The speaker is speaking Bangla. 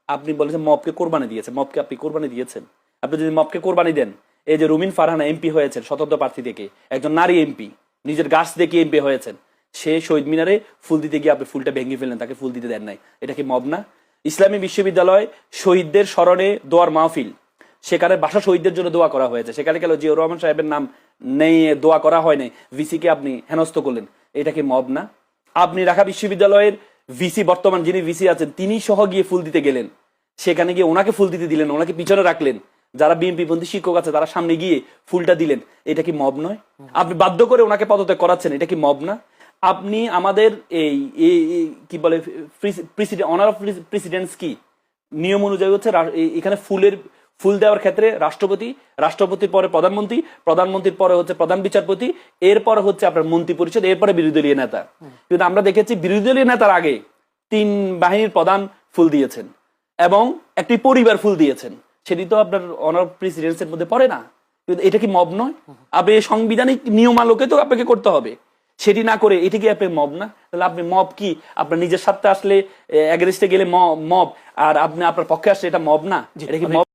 আপনি বলেছেন মবকে কোরবানি দিয়েছেন, মবকে আপনি কোরবানি দিয়েছেন? আপনি যদি মবকে কোরবানি দেন, এই যে রুমিন ফারহানা এমপি হয়েছেন স্বতন্ত্র প্রার্থী থেকে, একজন নারী এমপি, নিজের গাছ দেখে এমপি হয়েছেন, সে শহীদ মিনারে ফুল দিতে গিয়ে আপনি ফুলটা ভেঙে ফেললেন, তাকে ফুল দিতে দেন নাই, এটা কি মব না? ইসলামী বিশ্ববিদ্যালয় শহীদদের স্মরণে দোয়ার মাহফিল, সেখানে ভাষা শহীদদের জন্য দোয়া করা হয়েছে, সেখানে গেল জিয়াউর রহমান সাহেবের নাম নেই, দোয়া করা হয় নাই, ভিসিকে আপনি হেনস্থ করলেন, এটা কি মব না? আপনি ঢাকা বিশ্ববিদ্যালয়ের ভিসি, বর্তমান যিনি ভিসি আছেন, তিনি সহ গিয়ে ফুল দিতে গেলেন, সেখানে গিয়ে ওনাকে ফুল দিতে দিলেন, ওনাকে পিছনে রাখলেন, যারা বিএনপি পন্থী শিক্ষক আছে তারা সামনে গিয়ে ফুলটা দিলেন, এটা কি মব নয়? আপনি বাধ্য করে ওনাকে পদত্যাগ করাচ্ছেন, এটা কি মব না? আপনি আমাদের এই কি বলে অনার অফ প্রেসিডেন্টস কি নিয়ম অনুযায়ী হচ্ছে এখানে ফুল দেওয়ার ক্ষেত্রে রাষ্ট্রপতি, রাষ্ট্রপতির পরে প্রধানমন্ত্রী, প্রধানমন্ত্রীর পরে হচ্ছে প্রধান বিচারপতি, এরপরে হচ্ছে আপনার মন্ত্রী পরিষদ, এরপরে বিরোধী দলীয় নেতা। কিন্তু আমরা দেখেছি বিরোধী দলীয় নেতার আগে 3 বাহিনীর প্রধান ফুল দিয়েছেন এবং একটি পরিবার ফুল দিয়েছেন, সেটি তো আপনার অনার প্রেসিডেন্সের মধ্যে পড়ে না। কিন্তু এটা কি মব নয়? আপনি সাংবিধানিক নিয়ম আলোকে তো আপনাকে করতে হবে, সেটি না করে এটি কি আপনি মব না? তাহলে আপনি মব কি? আপনার নিজের স্বার্থে আসলে এগেনস্টে গেলে মব, আর আপনি আপনার পক্ষে আসলে এটা মব না? এটা কি মব?